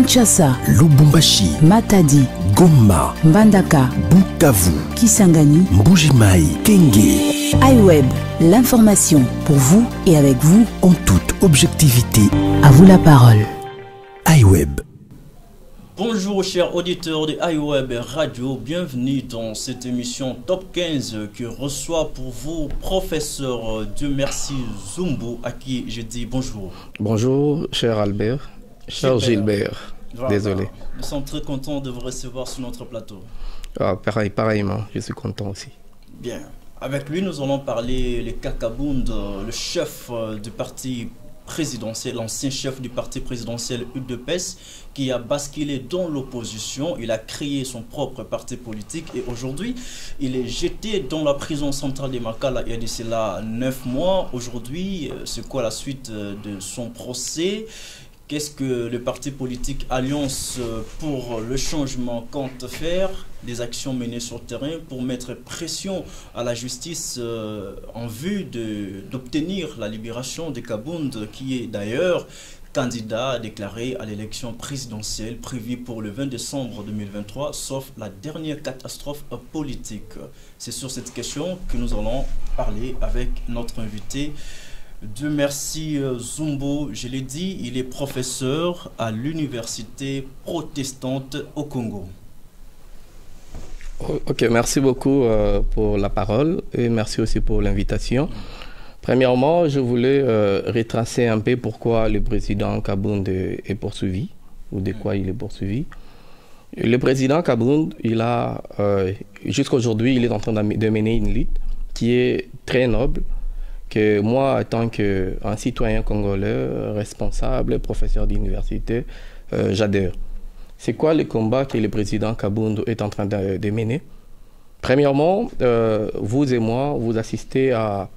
Kinshasa, Lubumbashi, Matadi, Goma, Mbandaka, Bukavu, Kisangani, Mbujimai, Kenge. iWeb, l'information pour vous et avec vous En toute objectivité. À vous la parole. iWeb. Bonjour chers auditeurs de iWeb Radio, bienvenue dans cette émission Top 15 que reçoit pour vous professeur Dieu-Merci Zumbu, à qui je dis bonjour. Bonjour cher Albert, cher Gilbert, Voilà. désolé. Nous sommes très contents de vous recevoir sur notre plateau. Pareillement, je suis content aussi. Bien, avec lui nous allons parler le Kakabound, le chef du parti présidentiel, l'ancien chef du parti présidentiel UDPS, qui a basculé dans l'opposition. Il a créé son propre parti politique et aujourd'hui, il est jeté dans la prison centrale de Makala il y a de cela 9 mois. Aujourd'hui, c'est quoi la suite de son procès? Qu'est-ce que le parti politique Alliance pour le changement compte faire? Des actions menées sur le terrain pour mettre pression à la justice en vue d'obtenir la libération de Kabound, qui est d'ailleurs candidat déclaré à l'élection présidentielle prévue pour le 20 décembre 2023, sauf la dernière catastrophe politique. C'est sur cette question que nous allons parler avec notre invité. Dieu-Merci Zumbu, je l'ai dit, il est professeur à l'université protestante au Congo. Ok, merci beaucoup pour la parole et merci aussi pour l'invitation. Premièrement, je voulais retracer un peu pourquoi le président Kabound est poursuivi, ou de quoi il est poursuivi. Le président Kabound, il a, jusqu'à aujourd'hui, il est en train de mener une lutte qui est très noble, que moi, en tant qu'un citoyen congolais, responsable, professeur d'université, j'adhère. C'est quoi le combat que le président Kabound est en train de mener? Premièrement, vous et moi, vous assistez à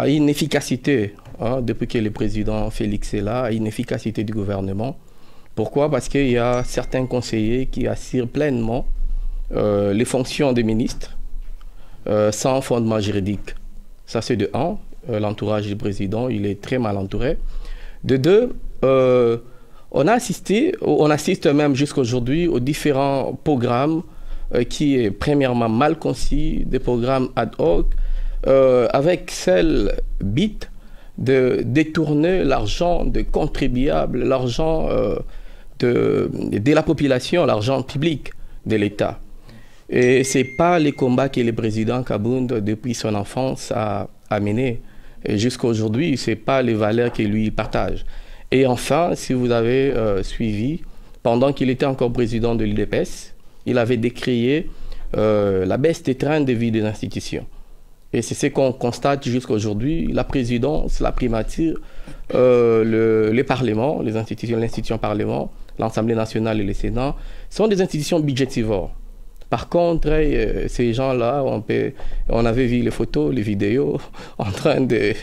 une efficacité, depuis que le président Félix est là, à une efficacité du gouvernement. Pourquoi? Parce qu'il y a certains conseillers qui assurent pleinement les fonctions des ministres sans fondement juridique. Ça, c'est de un. L'entourage du président, il est très mal entouré. De deux, on assiste même jusqu'à aujourd'hui aux différents programmes qui est premièrement mal conçus, des programmes ad hoc, avec celle but de détourner l'argent des contribuables, l'argent de la population, l'argent public de l'État. Et ce n'est pas les combats que le président Kabound, depuis son enfance, a mené. Jusqu'à aujourd'hui, ce n'est pas les valeurs que lui partage. Et enfin, si vous avez suivi, pendant qu'il était encore président de l'UDPS, il avait décrié la baisse des trains de vie des institutions. Et c'est ce qu'on constate jusqu'à aujourd'hui. La présidence, la primature, les parlements, les institutions, l'institution parlement, l'Assemblée nationale et le Sénat, sont des institutions budgétivores. Par contre, ces gens-là, on avait vu les photos, les vidéos, en train de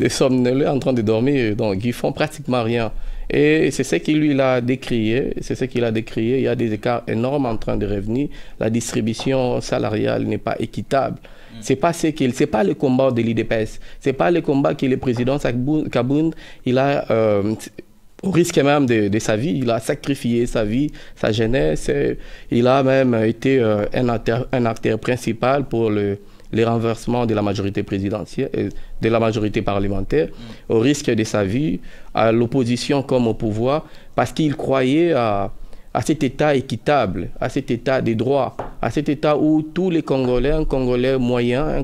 somnoler, en train de dormir, donc ils font pratiquement rien. Et c'est ce qu'il lui a décrié, il y a des écarts énormes en train de revenir, la distribution salariale n'est pas équitable. C'est pas le combat de l'IDPS, c'est pas le combat que le président Kabound, il a... au risque même de sa vie, il a sacrifié sa vie, sa jeunesse, il a même été un acteur principal pour le renversement de la majorité présidentielle, de la majorité parlementaire, au risque de sa vie, à l'opposition comme au pouvoir, parce qu'il croyait à cet État équitable, à cet État des droits, à cet État où tous les Congolais, un Congolais moyen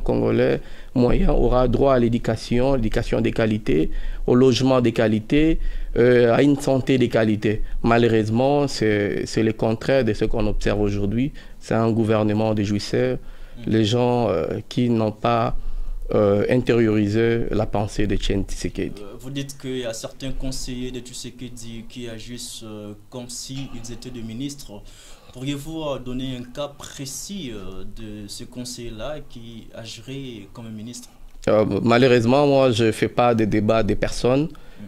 aura droit à l'éducation de qualité, au logement de qualité, à une santé de qualité. Malheureusement, c'est le contraire de ce qu'on observe aujourd'hui. C'est un gouvernement de jouisseurs, les gens qui n'ont pas intériorisé la pensée de Etienne Tshisekedi. Vous dites qu'il y a certains conseillers de Tshisekedi qui agissent comme s'ils étaient des ministres. Pourriez-vous donner un cas précis de ce conseiller-là qui agirait comme un ministre? Malheureusement, moi, je ne fais pas de débat des personnes.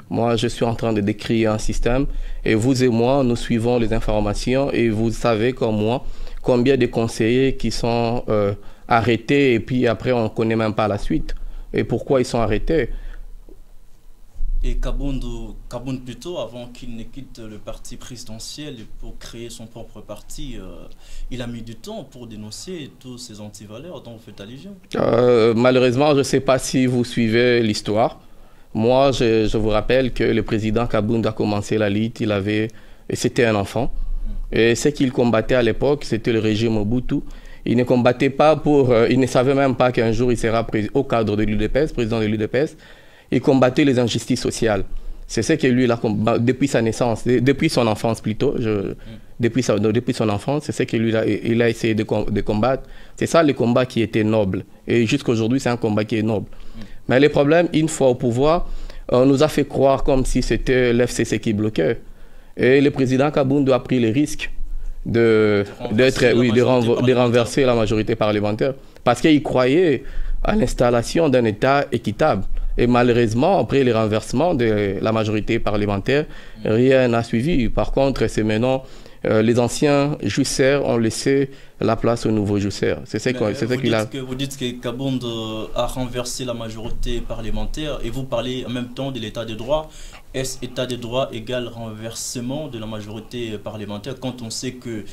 Moi, je suis en train de décrire un système. Et vous et moi, nous suivons les informations. Et vous savez, comme moi, combien de conseillers qui sont arrêtés. Et puis après, on ne connaît même pas la suite. Et pourquoi ils sont arrêtés? Et Kabound plutôt, avant qu'il ne quitte le parti présidentiel pour créer son propre parti, il a mis du temps pour dénoncer tous ces antivaleurs dont vous faites allusion. Malheureusement, je ne sais pas si vous suivez l'histoire. Moi, je vous rappelle que le président Kabound a commencé la lutte, c'était un enfant. Et ce qu'il combattait à l'époque, c'était le régime Mobutu. Il ne combattait pas il ne savait même pas qu'un jour il sera au cadre de l'UDPS, président de l'UDPS. Il combattait les injustices sociales. C'est ce que lui, il a combattu depuis sa naissance, depuis son enfance plutôt. Depuis son enfance, c'est ce que lui, il a essayé de combattre. C'est ça le combat qui était noble. Et jusqu'à aujourd'hui, c'est un combat qui est noble. Mais le problème, une fois au pouvoir, on nous a fait croire comme si c'était l'FCC qui bloquait. Et le président Kabound a pris le risque de renverser la majorité parlementaire. Parce qu'il croyait à l'installation d'un État équitable. Et malheureusement, après le renversement de la majorité parlementaire, rien n'a suivi. Par contre, c'est maintenant les anciens jouisseurs ont laissé la place aux nouveaux jouisseurs. C'est ça qu'il a. Vous dites que Kabound a renversé la majorité parlementaire et vous parlez en même temps de l'état de droit. Est-ce état de droit égal renversement de la majorité parlementaire quand on sait que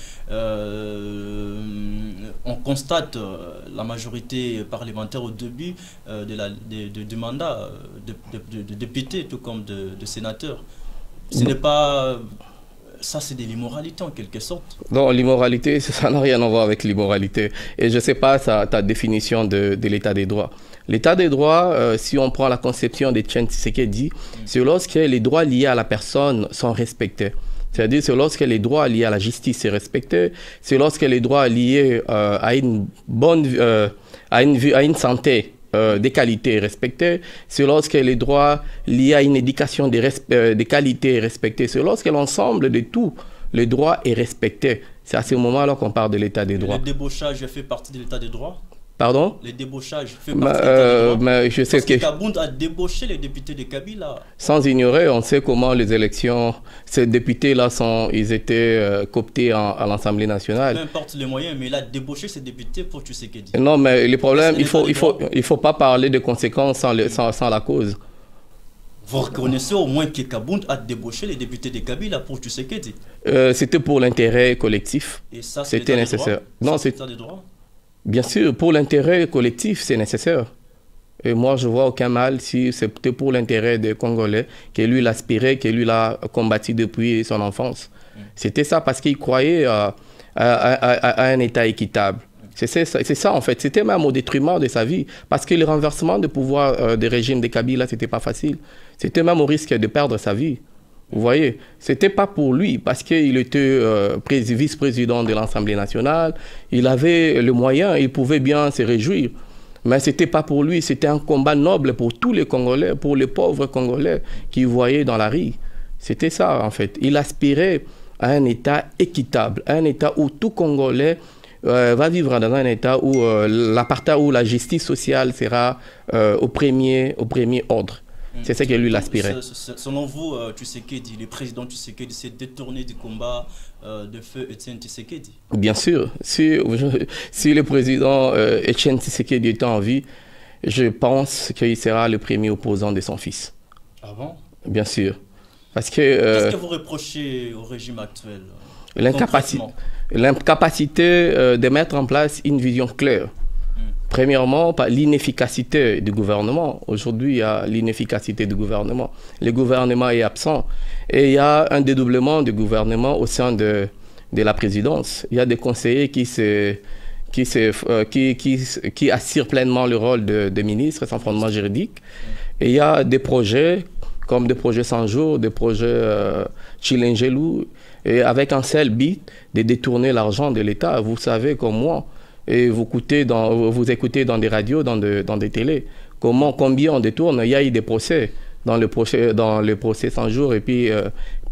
on constate la majorité parlementaire au début du mandat de député tout comme de sénateur? Ce n'est pas... Ça, c'est de l'immoralité en quelque sorte. Non, l'immoralité, ça n'a rien à voir avec l'immoralité. Et je ne sais pas ta définition de l'état des droits. L'état des droits, si on prend la conception de Etienne Tshisekedi, c'est lorsque les droits liés à la personne sont respectés. C'est-à-dire, c'est lorsque les droits liés à la justice sont respectés, c'est lorsque les droits liés à une santé des qualités respectées, c'est lorsque les droits liés à une éducation de qualité respectée, c'est lorsque l'ensemble de tous les droits est respecté. C'est à ce moment-là qu'on parle de l'état des droits. Le débauchage fait partie de l'état des droits? Pardon? Les débauchages fait partie de l'état des droits? Mais je sais parce que Kabound a débauché les députés de Kabila. Sans ignorer, on sait comment les élections, ces députés-là, ils étaient cooptés à l'Assemblée nationale. Peu importe les moyens, mais il a débauché ces députés pour Tshisekedi. Non, mais le problème, il faut pas parler de conséquences sans la cause. Vous reconnaissez au moins que Kabound a débauché les députés de Kabila pour Tshisekedi? C'était pour l'intérêt collectif. Et ça, c'était nécessaire. Non, c'est l'état des droits. Bien sûr, pour l'intérêt collectif, c'est nécessaire. Et moi, je vois aucun mal si c'était pour l'intérêt des Congolais, que lui l'aspirait, que lui l'a combattu depuis son enfance. C'était ça, parce qu'il croyait à un État équitable. C'est ça, en fait. C'était même au détriment de sa vie. Parce que le renversement de pouvoir des régimes de Kabila, c'était pas facile. C'était même au risque de perdre sa vie. Vous voyez, c'était pas pour lui, parce qu'il était vice-président de l'Assemblée nationale, il avait le moyen, il pouvait bien se réjouir. Mais c'était pas pour lui, c'était un combat noble pour tous les Congolais, pour les pauvres Congolais qui voyaient dans la rue. C'était ça, en fait. Il aspirait à un État équitable, un État où tout Congolais va vivre dans un État où la justice sociale sera au premier ordre. C'est ça que lui l'aspirait. Selon vous, Tshisekedi, le président Tshisekedi s'est détourné du combat de feu Etienne Tshisekedi? Bien sûr. Si le président Etienne Tshisekedi était en vie, je pense qu'il sera le premier opposant de son fils. Ah bon? Bien sûr. Parce que... Qu'est-ce que vous reprochez au régime actuel? L'incapacité de mettre en place une vision claire. Premièrement, par l'inefficacité du gouvernement. Aujourd'hui, il y a l'inefficacité du gouvernement. Le gouvernement est absent. Et il y a un dédoublement du gouvernement au sein de la présidence. Il y a des conseillers qui assurent pleinement le rôle de ministre sans fondement juridique. Et il y a des projets, comme des projets 100 jours, des projets Chilengelou, et avec un seul but de détourner l'argent de l'État. Vous savez comme moi. Et vous écoutez dans des radios, dans des télés, combien on détourne. Il y a eu des procès dans le procès 100 jours et puis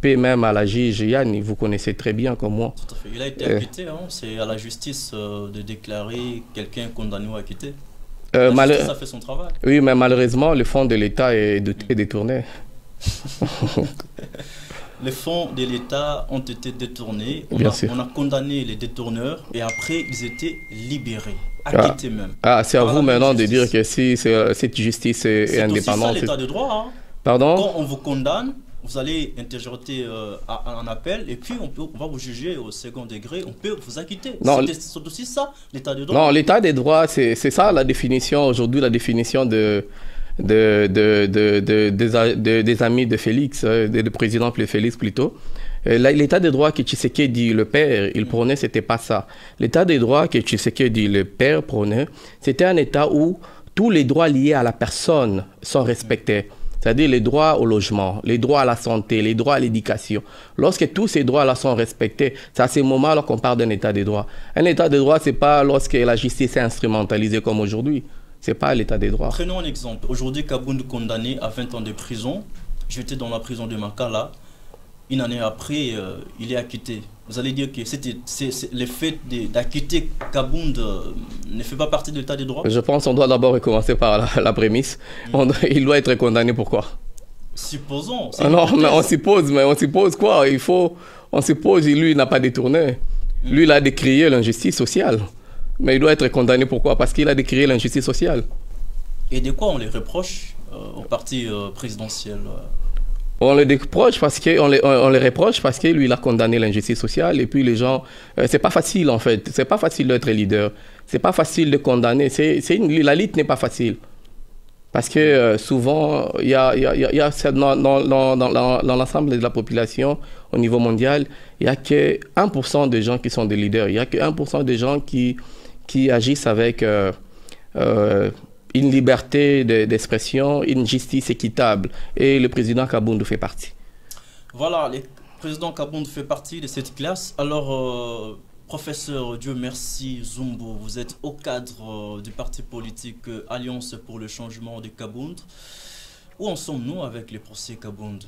même à la juge Yann, vous connaissez très bien comme moi. Tout à fait. Il a été acquitté, hein? C'est à la justice de déclarer quelqu'un condamné ou acquitté. La justice a fait son travail. Oui, mais malheureusement, le fonds de l'État est détourné. Les fonds de l'État ont été détournés. On a condamné les détourneurs et après ils étaient libérés, acquittés même. C'est à vous maintenant de dire que si cette justice est indépendante. C'est ça l'état de droit. Hein? Pardon? Quand on vous condamne, vous allez interjeter un appel et puis on va vous juger au second degré, on peut vous acquitter. C'est aussi ça, l'état de droit. Non, l'état des droits, c'est ça la définition, aujourd'hui, la définition des amis de Félix, du président Félix plutôt. L'état des droits que Tshisekedi, le père, il prônait, c'était pas ça. L'état des droits que Tshisekedi, le père, prônait, c'était un état où tous les droits liés à la personne sont respectés. C'est-à-dire les droits au logement, les droits à la santé, les droits à l'éducation. Lorsque tous ces droits-là sont respectés, c'est à ce moment-là qu'on parle d'un état de droit. Un état de droit, ce n'est pas lorsque la justice est instrumentalisée comme aujourd'hui. Ce n'est pas l'état des droits. Prenons un exemple. Aujourd'hui, Kabound condamné à 20 ans de prison. J'étais dans la prison de Makala. Une année après, il est acquitté. Vous allez dire que le fait d'acquitter Kabound ne fait pas partie de l'état des droits? Je pense qu'on doit d'abord commencer par la prémisse. Il doit être condamné pour quoi? Supposons. Non, mais on suppose quoi? On suppose lui, il n'a pas détourné. Lui, il a décrié l'injustice sociale. Mais il doit être condamné pour quoi? Parce qu'il a décrié l'injustice sociale. Et de quoi on les reproche au parti présidentiel? On le reproche parce que lui il a condamné l'injustice sociale et puis les gens c'est pas facile en fait, c'est pas facile d'être leader, c'est pas facile de condamner, la lutte n'est pas facile parce que souvent il y a dans l'ensemble de la population au niveau mondial, il y a que 1% de gens qui sont des leaders, il y a que 1% de gens qui agissent avec une liberté d'expression, une justice équitable. Et le président Kabound fait partie. Voilà, le président Kabound fait partie de cette classe. Alors, professeur Dieu merci Zumbo, vous êtes au cadre du parti politique Alliance pour le changement de Kabound. Où en sommes-nous avec les procès Kabound?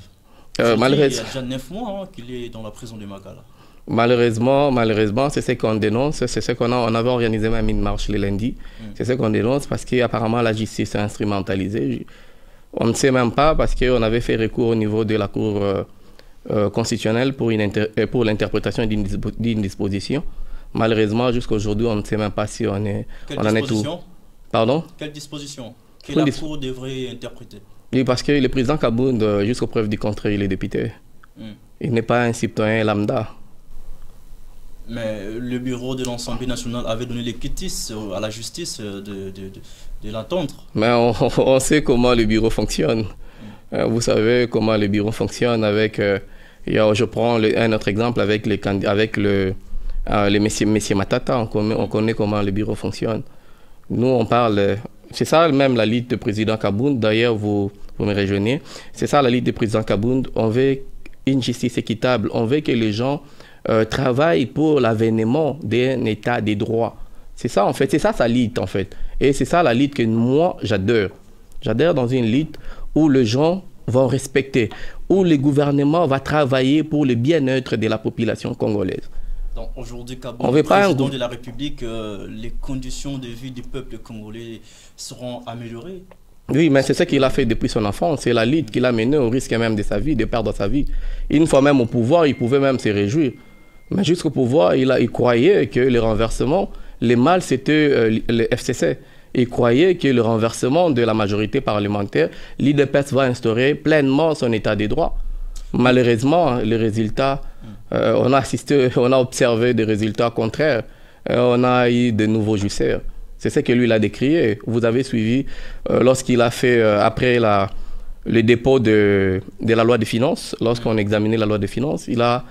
Il y a déjà 9 mois qu'il est dans la prison de Makala. Malheureusement, c'est ce qu'on dénonce, c'est ce qu'on on avait organisé même une marche le lundi. C'est ce qu'on dénonce parce qu'apparemment la justice est instrumentalisée. On ne sait même pas parce qu'on avait fait recours au niveau de la Cour constitutionnelle pour l'interprétation d'une disposition. Malheureusement, jusqu'à aujourd'hui, on ne sait même pas si on en est tout. Pardon? Quelle disposition que la Cour devrait interpréter? Oui, parce que le président Kabound, jusqu'aux preuves du contraire, il est député. Il n'est pas un citoyen lambda. Mais le bureau de l'Assemblée nationale avait donné les quitus à la justice de l'entendre. Mais on sait comment le bureau fonctionne. Vous savez comment le bureau fonctionne avec... je prends un autre exemple avec les messieurs Matata. On connaît comment le bureau fonctionne. Nous, on parle... C'est ça même la lutte du président Kabound. D'ailleurs, vous me rejoignez. C'est ça la lutte du président Kabound. On veut une justice équitable. On veut que les gens... travaille pour l'avènement d'un état des droits. C'est ça en fait, c'est ça sa lutte en fait. Et c'est ça la lutte que moi j'adore. J'adore dans une lutte où les gens vont respecter, où le gouvernement va travailler pour le bien-être de la population congolaise. Donc aujourd'hui, Kabound, président de la République, les conditions de vie du peuple congolais seront améliorées? Oui, mais c'est ce qu'il a fait depuis son enfance. C'est la lutte qu'il a menée au risque même de sa vie, de perdre sa vie. Une fois même au pouvoir, il pouvait même se réjouir. Mais jusqu'au pouvoir, il croyait que le renversement, le mal, c'était le FCC. Il croyait que le renversement de la majorité parlementaire, l'IDPS va instaurer pleinement son état des droits. Malheureusement, les résultats, on a observé des résultats contraires. On a eu de nouveaux jouisseurs. C'est ce que lui, il a décrié. Vous avez suivi lorsqu'il a fait, après le dépôt de la loi des finances, lorsqu'on examinait la loi des finances, il a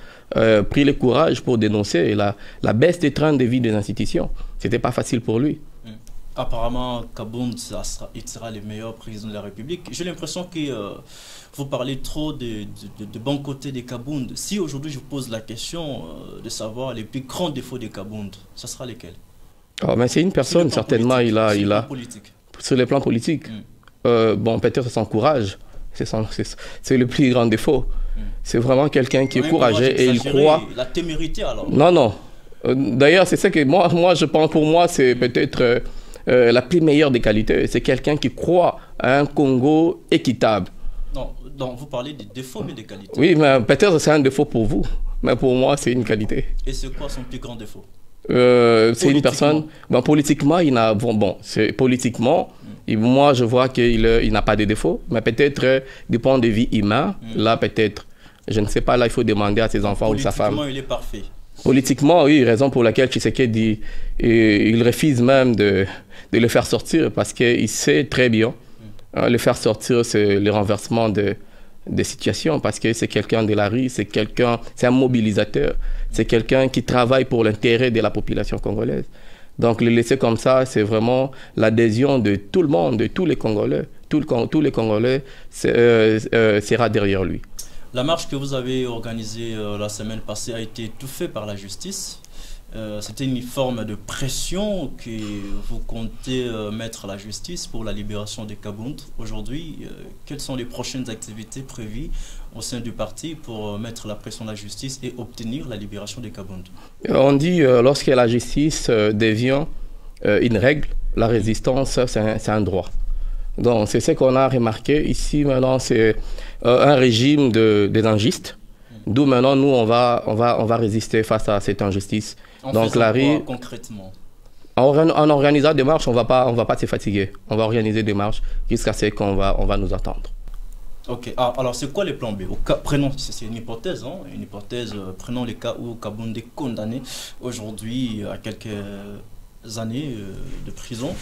pris le courage pour dénoncer la baisse des trains de vie des institutions. Ce n'était pas facile pour lui. Apparemment, Kabound, il sera le meilleur président de la République. J'ai l'impression que vous parlez trop de bon côté de Kabound. Si aujourd'hui je vous pose la question de savoir les plus grands défauts de Kabound, ça sera lesquels? Oh, mais c'est une personne, certainement, il a... Sur le plan politique. Bon, peut-être son courage. C'est le plus grand défaut. C'est vraiment quelqu'un qui est courageux et il croit... La témérité alors? Non, non. D'ailleurs, c'est ça que moi, je pense, pour moi, c'est peut-être la plus meilleure des qualités. C'est quelqu'un qui croit à un Congo équitable. Non, vous parlez des défauts, mais des qualités. Oui, mais peut-être c'est un défaut pour vous. Mais pour moi, c'est une qualité. Et c'est quoi son plus grand défaut? C'est une personne... Bon, politiquement, il a... Bon, politiquement, moi, je vois qu'il n'a pas de défaut, mais peut-être du point de vue humain, là, peut-être, je ne sais pas, là, il faut demander à ses enfants ou sa femme. Politiquement, il est parfait. Politiquement, oui, raison pour laquelle Tshisekedi il refuse même de le faire sortir parce qu'il sait très bien le faire sortir, c'est le renversement de situations parce que c'est quelqu'un de la rue, c'est un mobilisateur, c'est quelqu'un qui travaille pour l'intérêt de la population congolaise. Donc le laisser comme ça, c'est vraiment l'adhésion de tout le monde, de tous les Congolais. Tous les Congolais sera derrière lui. La marche que vous avez organisée la semaine passée a été étouffée par la justice. C'était une forme de pression que vous comptez mettre à la justice pour la libération de Kabound. Aujourd'hui, quelles sont les prochaines activités prévues au sein du parti pour mettre la pression à la justice et obtenir la libération de Kabound? On dit lorsque la justice devient une règle, la résistance, c'est un droit. Donc c'est ce qu'on a remarqué ici. Maintenant, c'est un régime des injustes. D'où maintenant, nous, on va résister face à cette injustice. Donc la rue, concrètement, en organisant des marches, on va pas se fatiguer. On va organiser des marches jusqu'à ce qu'on va nous attendre. Ok. Ah, alors c'est quoi les plans B? Prenons, c'est une hypothèse, hein, une hypothèse. Prenons les cas où Kabound est condamné aujourd'hui à quelques années de prison.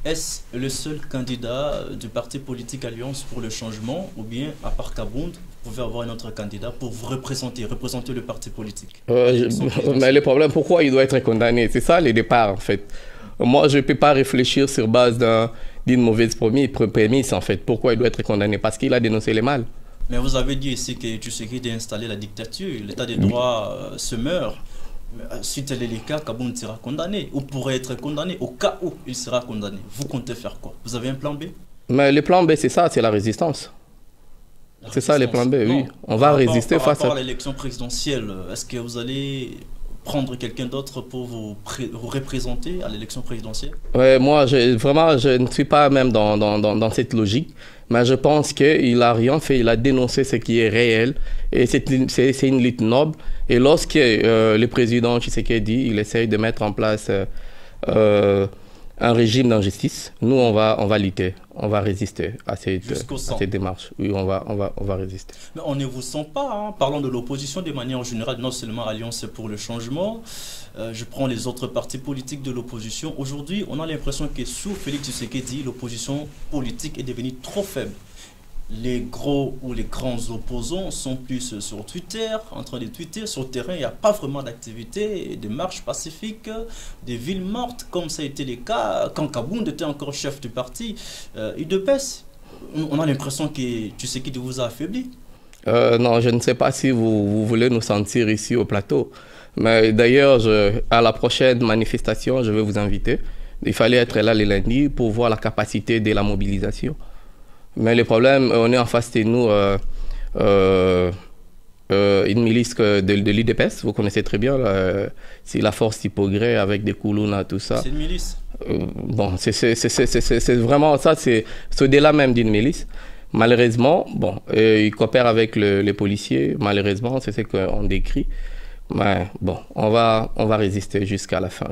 Est-ce le seul candidat du parti politique Alliance pour le changement, ou bien à part Kabound, vous pouvez avoir un autre candidat pour vous représenter le parti politique? Mais le problème, pourquoi il doit être condamné? C'est ça le départ en fait. Moi, je ne peux pas réfléchir sur base d'une mauvaise prémisse en fait. Pourquoi il doit être condamné? Parce qu'il a dénoncé les mal. Mais vous avez dit ici que Tshisekedi d'installer la dictature, l'état des droits se meurt. Si tel est le cas, Kabound sera condamné ou pourrait être condamné. Au cas où il sera condamné, vous comptez faire quoi? Vous avez un plan B? Mais le plan B, c'est ça, c'est la résistance. C'est ça le plan B, oui. On va résister face à l'élection présidentielle. Est-ce que vous allez prendre quelqu'un d'autre pour vous représenter à l'élection présidentielle? Ouais, moi, je ne suis pas même dans cette logique. Mais je pense qu'il n'a rien fait, il a dénoncé ce qui est réel. Et c'est une lutte noble. Et lorsque le président Tshisekedi, il essaye de mettre en place un régime d'injustice, nous, on va lutter, on va résister à cette démarche. Oui, on va résister. Mais on ne vous sent pas, hein. Parlons de l'opposition de manière générale, non seulement Alliance pour le changement. Je prends les autres partis politiques de l'opposition. Aujourd'hui, on a l'impression que sous Félix Tshisekedi, l'opposition politique est devenue trop faible. Les gros ou les grands opposants sont plus sur Twitter, en train de tweeter. Sur le terrain, il n'y a pas vraiment d'activité, de marches pacifiques, des villes mortes, comme ça a été le cas quand Kabound était encore chef du parti. UDPS, on a l'impression que Tshisekedi vous a affaibli. Non, je ne sais pas si vous voulez nous sentir ici au plateau. Mais d'ailleurs, à la prochaine manifestation, je vais vous inviter. Il fallait être là le lundi pour voir la capacité de la mobilisation. Mais le problème, on est en face de nous une milice de l'UDPS, vous connaissez très bien, c'est la force Tipogré avec des Koulouna, tout ça. C'est une milice? Bon, c'est vraiment ça, c'est au-delà même d'une milice. Malheureusement, bon, ils coopèrent avec les policiers, malheureusement, c'est ce qu'on décrit. Mais bon, on va résister jusqu'à la fin,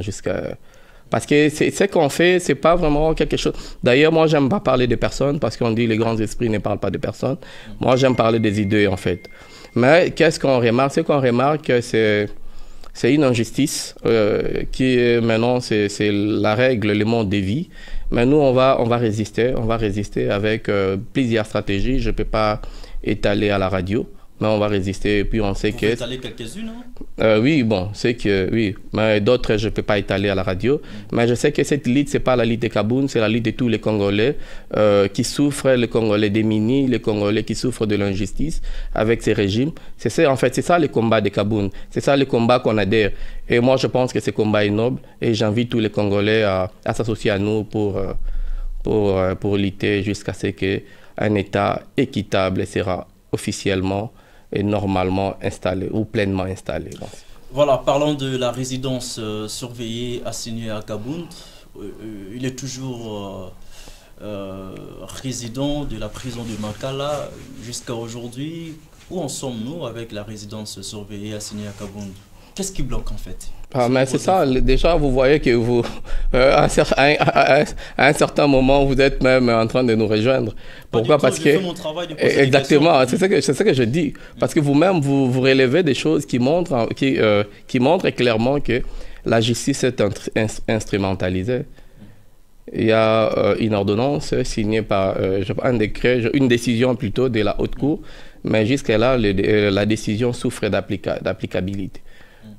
parce que ce qu'on fait, c'est pas vraiment quelque chose. D'ailleurs, moi, j'aime pas parler de personnes parce qu'on dit les grands esprits ne parlent pas de personnes. Moi, j'aime parler des idées, en fait. Mais qu'est-ce qu'on remarque? C'est qu'on remarque que c'est une injustice qui, maintenant, c'est la règle, le monde des vies. Mais nous, on va résister. On va résister avec plusieurs stratégies. Je peux pas étaler à la radio. Mais on va résister et puis on sait que... Vous étaler quelques-unes, hein? Oui, bon, c'est que... Oui, mais d'autres, je ne peux pas étaler à la radio. Mais je sais que cette lutte, ce n'est pas la lutte de Kabound, c'est la lutte de tous les Congolais qui souffrent, les Congolais démunis, les Congolais qui souffrent de l'injustice avec ces régimes. En fait, c'est ça le combat de Kabound. C'est ça le combat qu'on adhère. Et moi, je pense que ce combat est noble et j'invite tous les Congolais à s'associer à nous pour lutter jusqu'à ce qu'un État équitable sera officiellement et normalement installé ou pleinement installé. Voilà, parlons de la résidence surveillée assignée à Kabound. Il est toujours résident de la prison de Makala jusqu'à aujourd'hui. Où en sommes-nous avec la résidence surveillée assignée à Kabound? Qu'est-ce qui bloque en fait? Mais c'est ça, déjà vous voyez que vous, à un certain moment, vous êtes même en train de nous rejoindre. Pourquoi? Parce que... Exactement, c'est ça que je dis. Parce que vous-même, vous relevez des choses qui montrent clairement que la justice est instrumentalisée. Il y a une ordonnance signée par un décret, une décision plutôt de la Haute Cour, mais jusqu'à là, la décision souffre d'applicabilité.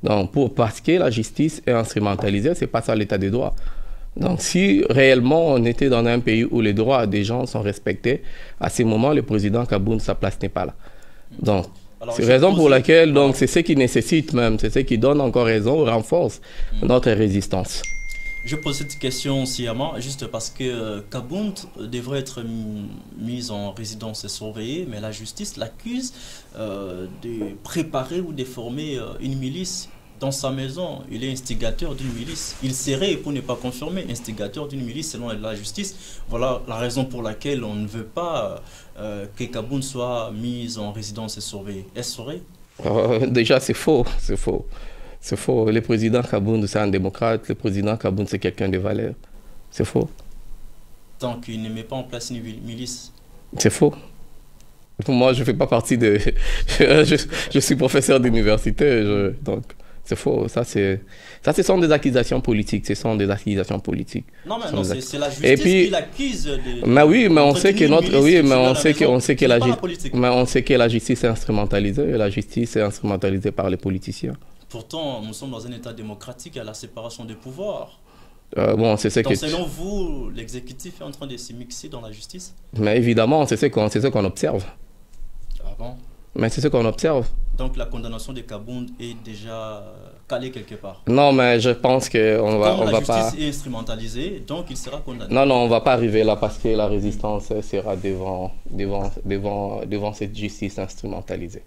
Donc, parce que la justice est instrumentalisée, c'est pas ça l'état des droits. Donc, si réellement on était dans un pays où les droits des gens sont respectés, à ce moment, le président Kaboun, sa place n'est pas là. Donc, c'est la raison pour laquelle, donc, c'est ce qui nécessite même, c'est ce qui donne encore raison, renforce notre résistance. Je pose cette question sciemment juste parce que Kaboun devrait être mis en résidence surveillée, mais la justice l'accuse de préparer ou de former une milice dans sa maison. Il est instigateur d'une milice. Il serait, pour ne pas confirmer, instigateur d'une milice selon la justice. Voilà la raison pour laquelle on ne veut pas que Kaboun soit mis en résidence surveillée. Est-ce vrai? Déjà, c'est faux. C'est faux. C'est faux. Le président Kaboun, c'est un démocrate. Le président Kaboun, c'est quelqu'un de valeur. C'est faux. Donc, il ne met pas en place une milice. C'est faux. Moi, je ne fais pas partie de... je suis professeur d'université. Donc, c'est faux. Ça, ce sont des accusations politiques. Ce sont des accusations politiques. Non, mais non, c'est la justice qui l'accuse de... Mais oui, mais on sait que notre... Oui, mais on sait que la justice... Mais on sait que la justice est instrumentalisée. Et la justice est instrumentalisée par les politiciens. Pourtant, nous sommes dans un État démocratique à la séparation des pouvoirs. Bon, c'est ce donc, selon vous, l'exécutif est en train de se mixer dans la justice? Mais évidemment, c'est ce qu'on observe. Ah bon? Mais c'est ce qu'on observe. Donc la condamnation de Kaboun est déjà calée quelque part? Non, mais je pense qu'on va... Comme la justice est instrumentalisée, donc il sera condamné. Non, on ne va pas arriver là parce que la résistance sera devant cette justice instrumentalisée.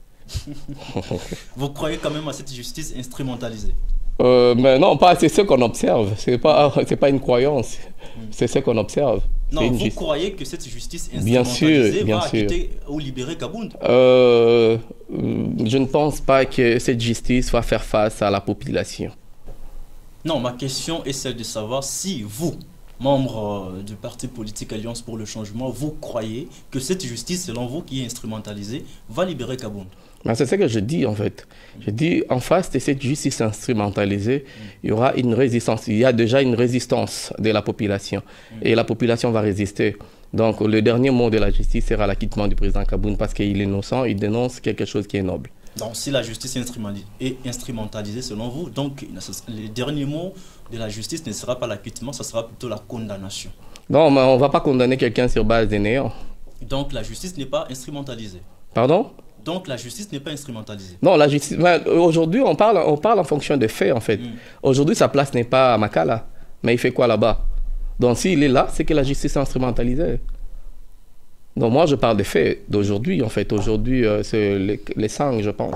Vous croyez quand même à cette justice instrumentalisée? Mais non, c'est ce qu'on observe. C'est pas une croyance. C'est ce qu'on observe. Non, vous croyez que cette justice instrumentalisée va acquitter ou libérer Kaboun? Je ne pense pas que cette justice va faire face à la population. Non, ma question est celle de savoir si vous, membre du parti politique Alliance pour le changement, vous croyez que cette justice, selon vous, qui est instrumentalisée, va libérer Kaboun? C'est ce que je dis en fait. Je dis en face de cette justice instrumentalisée, il y aura une résistance. Il y a déjà une résistance de la population et la population va résister. Donc le dernier mot de la justice sera l'acquittement du président Kaboun parce qu'il est innocent, il dénonce quelque chose qui est noble. Donc si la justice est instrumentalisée selon vous, donc le dernier mot de la justice ne sera pas l'acquittement, ce sera plutôt la condamnation. Non, mais on ne va pas condamner quelqu'un sur base des néants. Donc la justice n'est pas instrumentalisée. Pardon? Donc la justice n'est pas instrumentalisée. Non, la justice. Aujourd'hui, on parle en fonction des faits, en fait. Aujourd'hui, sa place n'est pas à Makala. Mais il fait quoi là-bas? Donc s'il est là, c'est que la justice est instrumentalisée. Donc moi, je parle des faits d'aujourd'hui, en fait. Aujourd'hui, c'est les 5, je pense.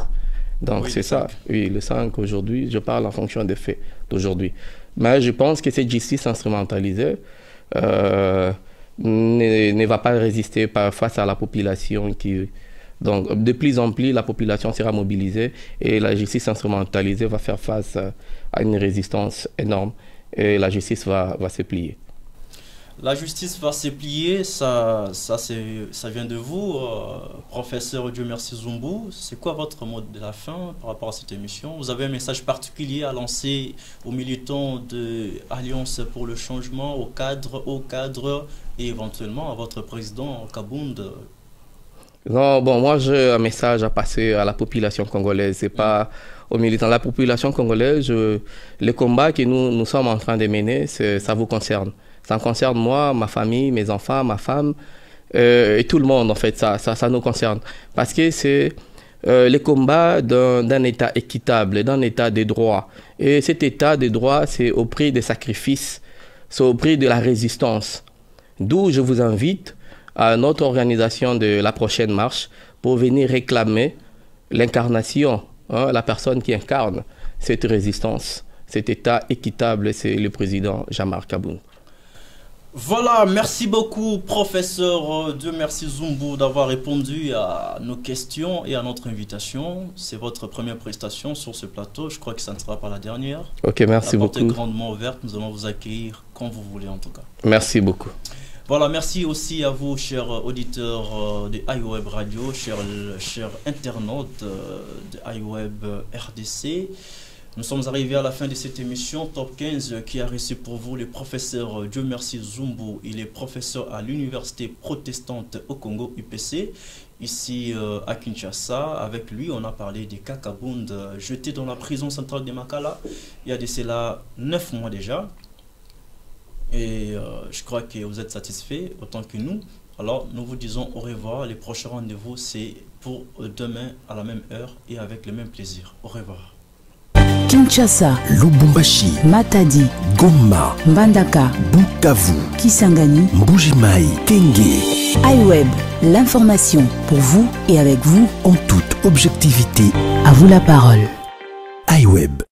Donc oui, c'est ça. Oui, les 5 aujourd'hui, je parle en fonction des faits d'aujourd'hui. Mais je pense que cette justice instrumentalisée ne va pas résister face à la population qui... Donc, de plus en plus, la population sera mobilisée et la justice instrumentalisée va faire face à une résistance énorme et la justice va se plier. La justice va se plier, ça vient de vous, professeur Dieu merci Zumbu. C'est quoi votre mot de la fin par rapport à cette émission? Vous avez un message particulier à lancer aux militants de Alliance pour le changement, aux cadres et éventuellement à votre président Kaboun? Non, bon, moi j'ai un message à passer à la population congolaise, c'est pas aux militants. La population congolaise, le combat que nous sommes en train de mener, ça vous concerne. Ça me concerne moi, ma famille, mes enfants, ma femme, et tout le monde en fait, ça nous concerne. Parce que c'est le combat d'un État équitable, d'un État de droit. Et cet État de droit, c'est au prix des sacrifices, c'est au prix de la résistance. D'où je vous invite à notre organisation de la prochaine marche pour venir réclamer l'incarnation, la personne qui incarne cette résistance, cet État équitable, c'est le président Jean-Marc Kaboun. Voilà, merci beaucoup professeur Dieu merci Zumbu d'avoir répondu à nos questions et à notre invitation. C'est votre première prestation sur ce plateau, je crois que ça ne sera pas la dernière. Ok, merci beaucoup. La porte est grandement ouverte, nous allons vous accueillir quand vous voulez en tout cas. Merci beaucoup. Voilà, merci aussi à vous, chers auditeurs de iWeb Radio, chers internautes de iWeb RDC. Nous sommes arrivés à la fin de cette émission Top 15 qui a reçu pour vous le professeur Dieu merci Zumbu. Il est professeur à l'université protestante au Congo UPC, ici à Kinshasa. Avec lui, on a parlé des Kakabund jetés dans la prison centrale de Makala. Il y a de cela 9 mois déjà. Et je crois que vous êtes satisfaits autant que nous. Alors nous vous disons au revoir. Les prochains rendez-vous c'est pour demain à la même heure et avec le même plaisir. Au revoir. Kinshasa, Lubumbashi, Matadi, Goma, Mbandaka, Bukavu, Kisangani, Mbuji-Mayi, Kenge. iWeb, l'information pour vous et avec vous En toute objectivité, à vous la parole. iWeb.